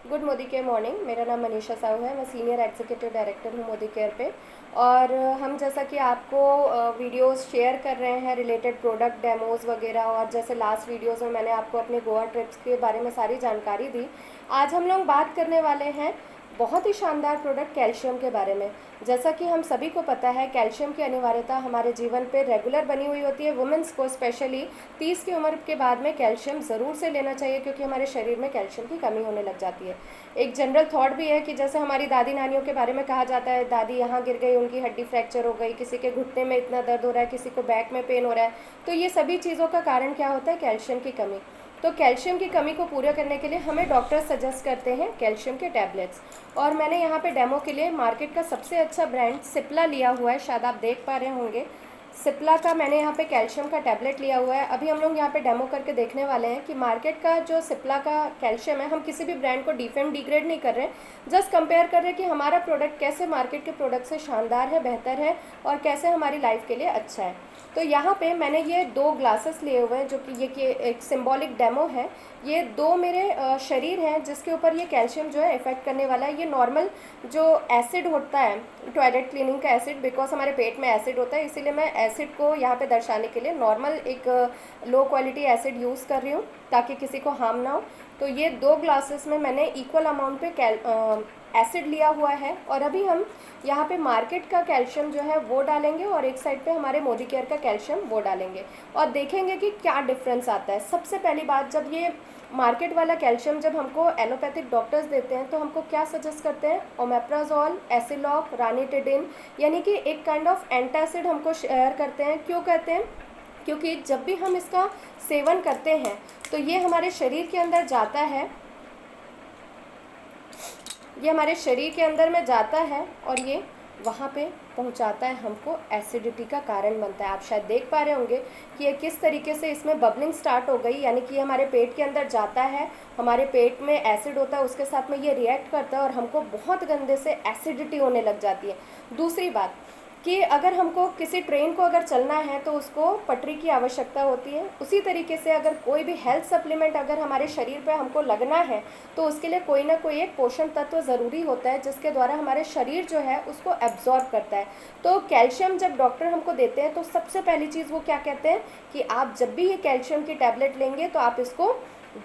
Good Modi care morning. मेरा नाम मनीषा साहू है, मैं सीनियर एग्जीक्यूटिव डायरेक्टर हूँ मोदी केयर पे। और हम जैसा कि आपको वीडियोस शेयर कर रहे हैं रिलेटेड प्रोडक्ट डेमोज़ वगैरह, और जैसे लास्ट वीडियोस में मैंने आपको अपने गोवा ट्रिप्स के बारे में सारी जानकारी दी। आज हम लोग बात करने वाले हैं बहुत ही शानदार प्रोडक्ट कैल्शियम के बारे में। जैसा कि हम सभी को पता है, कैल्शियम की अनिवार्यता हमारे जीवन पे रेगुलर बनी हुई होती है। वुमेंस को स्पेशली 30 की उम्र के बाद में कैल्शियम ज़रूर से लेना चाहिए, क्योंकि हमारे शरीर में कैल्शियम की कमी होने लग जाती है। एक जनरल थॉट भी है कि जैसे हमारी दादी नानियों के बारे में कहा जाता है, दादी यहाँ गिर गई, उनकी हड्डी फ्रैक्चर हो गई, किसी के घुटने में इतना दर्द हो रहा है, किसी को बैक में पेन हो रहा है। तो ये सभी चीज़ों का कारण क्या होता है? कैल्शियम की कमी। तो कैल्शियम की कमी को पूरा करने के लिए हमें डॉक्टर सजेस्ट करते हैं कैल्शियम के टैबलेट्स। और मैंने यहाँ पे डेमो के लिए मार्केट का सबसे अच्छा ब्रांड सिप्ला लिया हुआ है, शायद आप देख पा रहे होंगे। सिप्ला का मैंने यहाँ पे कैल्शियम का टैबलेट लिया हुआ है। अभी हम लोग यहाँ पे डेमो करके देखने वाले हैं कि मार्केट का जो सिप्ला का कैल्शियम है, हम किसी भी ब्रांड को डिफेम डिग्रेड नहीं कर रहे हैं, जस्ट कंपेयर कर रहे हैं कि हमारा प्रोडक्ट कैसे मार्केट के प्रोडक्ट से शानदार है, बेहतर है और कैसे हमारी लाइफ के लिए अच्छा है। तो यहाँ पे मैंने ये 2 ग्लासेस लिए हुए हैं, जो कि ये कि एक सिंबॉलिक डेमो है। ये 2 मेरे शरीर हैं जिसके ऊपर ये कैल्शियम जो है इफ़ेक्ट करने वाला है। ये नॉर्मल जो एसिड होता है, टॉयलेट क्लीनिंग का एसिड, बिकॉज हमारे पेट में एसिड होता है, इसीलिए मैं एसिड को यहाँ पे दर्शाने के लिए नॉर्मल एक लो क्वालिटी एसिड यूज़ कर रही हूँ, ताकि किसी को हार्म ना हो। तो ये 2 ग्लासेस में मैंने इक्वल अमाउंट पे एसिड लिया हुआ है। और अभी हम यहाँ पे मार्केट का कैल्शियम जो है वो डालेंगे, और एक साइड पे हमारे मोदी केयर का कैल्शियम वो डालेंगे, और देखेंगे कि क्या डिफरेंस आता है। सबसे पहली बात, जब ये मार्केट वाला कैल्शियम जब हमको एलोपैथिक डॉक्टर्स देते हैं तो हमको क्या सजेस्ट करते हैं? ओमेप्राजोल, एसिलॉक, रानिटिडिन, यानी कि एक काइंड ऑफ एंटासिड हमको शेयर करते हैं। क्यों कहते हैं? क्योंकि जब भी हम इसका सेवन करते हैं तो ये हमारे शरीर के अंदर जाता है, ये हमारे शरीर के अंदर में जाता है और ये वहाँ पे पहुँचाता है, हमको एसिडिटी का कारण बनता है। आप शायद देख पा रहे होंगे कि ये किस तरीके से इसमें बबलिंग स्टार्ट हो गई, यानी कि हमारे पेट के अंदर जाता है, हमारे पेट में एसिड होता है, उसके साथ में ये रिएक्ट करता है और हमको बहुत गंदे से एसिडिटी होने लग जाती है। दूसरी बात कि अगर हमको किसी ट्रेन को अगर चलना है तो उसको पटरी की आवश्यकता होती है। उसी तरीके से अगर कोई भी हेल्थ सप्लीमेंट अगर हमारे शरीर पे हमको लगना है तो उसके लिए कोई ना कोई एक पोषण तत्व ज़रूरी होता है, जिसके द्वारा हमारे शरीर जो है उसको एब्जॉर्ब करता है। तो कैल्शियम जब डॉक्टर हमको देते हैं तो सबसे पहली चीज़ वो क्या कहते हैं कि आप जब भी ये कैल्शियम की टैबलेट लेंगे तो आप इसको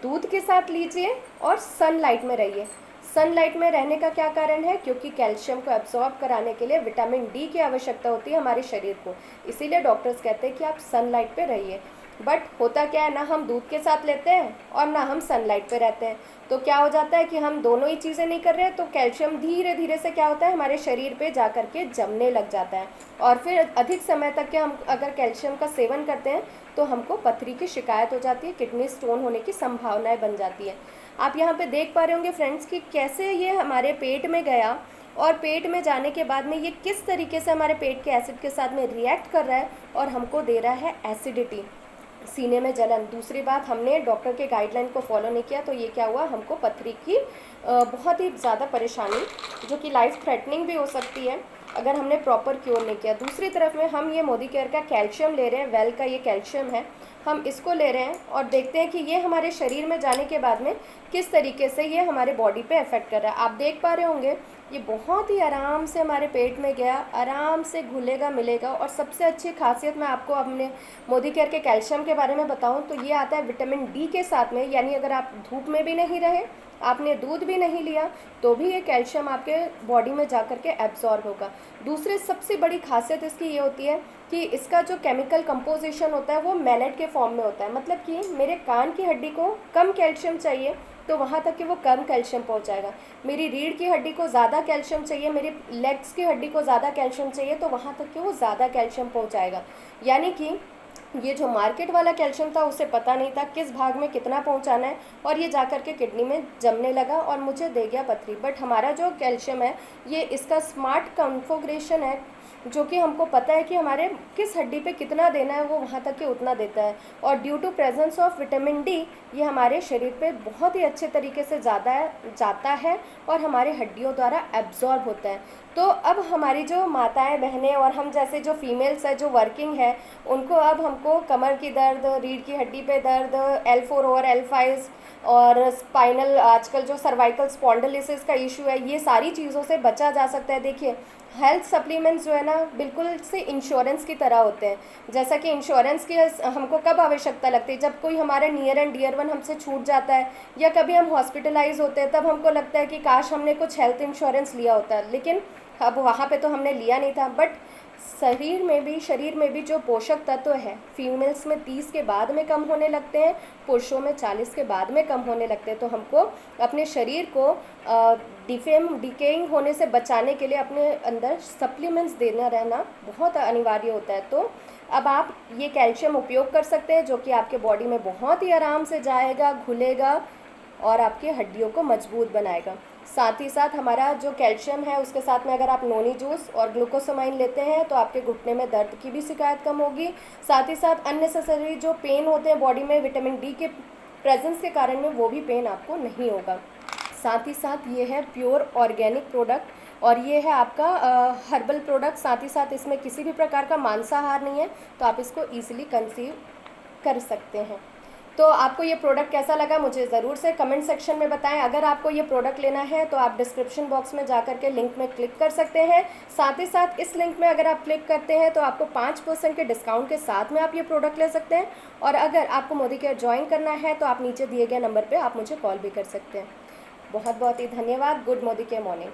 दूध के साथ लीजिए और सनलाइट में रहिए। सनलाइट में रहने का क्या कारण है? क्योंकि कैल्शियम को एब्जॉर्ब कराने के लिए विटामिन डी की आवश्यकता होती है हमारे शरीर को, इसीलिए डॉक्टर्स कहते हैं कि आप सनलाइट पे रहिए। बट होता क्या है, ना हम दूध के साथ लेते हैं और ना हम सनलाइट पे रहते हैं। तो क्या हो जाता है कि हम दोनों ही चीज़ें नहीं कर रहे हैं, तो कैल्शियम धीरे धीरे से क्या होता है, हमारे शरीर पे जा कर के जमने लग जाता है। और फिर अधिक समय तक के हम अगर कैल्शियम का सेवन करते हैं तो हमको पथरी की शिकायत हो जाती है, किडनी स्टोन होने की संभावनाएं बन जाती है। आप यहाँ पे देख पा रहे होंगे फ्रेंड्स कि कैसे ये हमारे पेट में गया, और पेट में जाने के बाद में ये किस तरीके से हमारे पेट के एसिड के साथ में रिएक्ट कर रहा है और हमको दे रहा है एसिडिटी, सीने में जलन। दूसरी बात, हमने डॉक्टर के गाइडलाइन को फॉलो नहीं किया तो ये क्या हुआ, हमको पथरी की बहुत ही ज़्यादा परेशानी, जो कि लाइफ थ्रेटनिंग भी हो सकती है अगर हमने प्रॉपर क्योर नहीं किया। दूसरी तरफ में हम ये मोदी केयर का कैल्शियम ले रहे हैं, वेल का ये कैल्शियम है, हम इसको ले रहे हैं और देखते हैं कि ये हमारे शरीर में जाने के बाद में किस तरीके से ये हमारे बॉडी पे इफेक्ट कर रहा है। आप देख पा रहे होंगे ये बहुत ही आराम से हमारे पेट में गया, आराम से घुलेगा मिलेगा। और सबसे अच्छी खासियत मैं आपको अपने मोदी केयर के कैल्शियम के बारे में बताऊं तो ये आता है विटामिन डी के साथ में, यानी अगर आप धूप में भी नहीं रहे, आपने दूध भी नहीं लिया, तो भी ये कैल्शियम आपके बॉडी में जा कर के एब्जॉर्ब होगा। दूसरी सबसे बड़ी खासियत इसकी ये होती है कि इसका जो केमिकल कंपोजिशन होता है वो मैलेट के फॉर्म में होता है। मतलब कि मेरे कान की हड्डी को कम कैल्शियम चाहिए तो वहाँ तक कि वो कम कैल्शियम पहुँचाएगा, मेरी रीढ़ की हड्डी को ज़्यादा कैल्शियम चाहिए, मेरी लेग्स की हड्डी को ज़्यादा कैल्शियम चाहिए तो वहाँ तक कि वो ज़्यादा कैल्शियम पहुँचाएगा। यानी कि ये जो मार्केट वाला कैल्शियम था उसे पता नहीं था किस भाग में कितना पहुंचाना है, और ये जाकर के किडनी में जमने लगा और मुझे दे गया पथरी। बट हमारा जो कैल्शियम है ये इसका स्मार्ट कॉन्फ़िगरेशन है, जो कि हमको पता है कि हमारे किस हड्डी पे कितना देना है, वो वहाँ तक के उतना देता है। और due to presence of vitamin D ये हमारे शरीर पे बहुत ही अच्छे तरीके से जाता है और हमारे हड्डियों द्वारा एब्जॉर्ब होता है। तो अब हमारी जो माताएं बहनें और हम जैसे जो फीमेल्स है जो वर्किंग है, उनको अब हमको कमर की दर्द, रीढ़ की हड्डी पे दर्द, L4 और L5 और स्पाइनल, आजकल जो सर्वाइकल स्पॉन्डिलोसिस का इशू है, ये सारी चीज़ों से बचा जा सकता है। देखिए हेल्थ सप्लीमेंट्स जो है ना बिल्कुल से इंश्योरेंस की तरह होते हैं। जैसा कि इंश्योरेंस की हमको कब आवश्यकता लगती है, जब कोई हमारा नियर एंड डियर वन हमसे छूट जाता है या कभी हम हॉस्पिटलाइज होते हैं, तब हमको लगता है कि काश हमने कुछ हेल्थ इंश्योरेंस लिया होता है, लेकिन अब वहाँ पे तो हमने लिया नहीं था। बट शरीर में भी जो पोषक तत्व है, फीमेल्स में 30 के बाद में कम होने लगते हैं, पुरुषों में 40 के बाद में कम होने लगते हैं। तो हमको अपने शरीर को डिकेइंग होने से बचाने के लिए अपने अंदर सप्लीमेंट्स देना रहना बहुत अनिवार्य होता है। तो अब आप ये कैल्शियम उपयोग कर सकते हैं, जो कि आपके बॉडी में बहुत ही आराम से जाएगा, घुलेगा और आपकी हड्डियों को मजबूत बनाएगा। साथ ही साथ हमारा जो कैल्शियम है उसके साथ में अगर आप नोनी जूस और ग्लूकोसामाइन लेते हैं तो आपके घुटने में दर्द की भी शिकायत कम होगी। साथ ही साथ अननेसेसरी जो पेन होते हैं बॉडी में विटामिन डी के प्रेजेंस के कारण में, वो भी पेन आपको नहीं होगा। साथ ही साथ ये है प्योर ऑर्गेनिक प्रोडक्ट और ये है आपका हर्बल प्रोडक्ट। साथ ही साथ इसमें किसी भी प्रकार का मांसाहार नहीं है, तो आप इसको ईजिली कंसीव कर सकते हैं। तो आपको ये प्रोडक्ट कैसा लगा मुझे ज़रूर से कमेंट सेक्शन में बताएं। अगर आपको ये प्रोडक्ट लेना है तो आप डिस्क्रिप्शन बॉक्स में जा कर के लिंक में क्लिक कर सकते हैं। साथ ही साथ इस लिंक में अगर आप क्लिक करते हैं तो आपको 5% के डिस्काउंट के साथ में आप ये प्रोडक्ट ले सकते हैं। और अगर आपको मोदी केयर ज्वाइन करना है तो आप नीचे दिए गए नंबर पर आप मुझे कॉल भी कर सकते हैं। बहुत बहुत ही धन्यवाद। Good Modi care morning.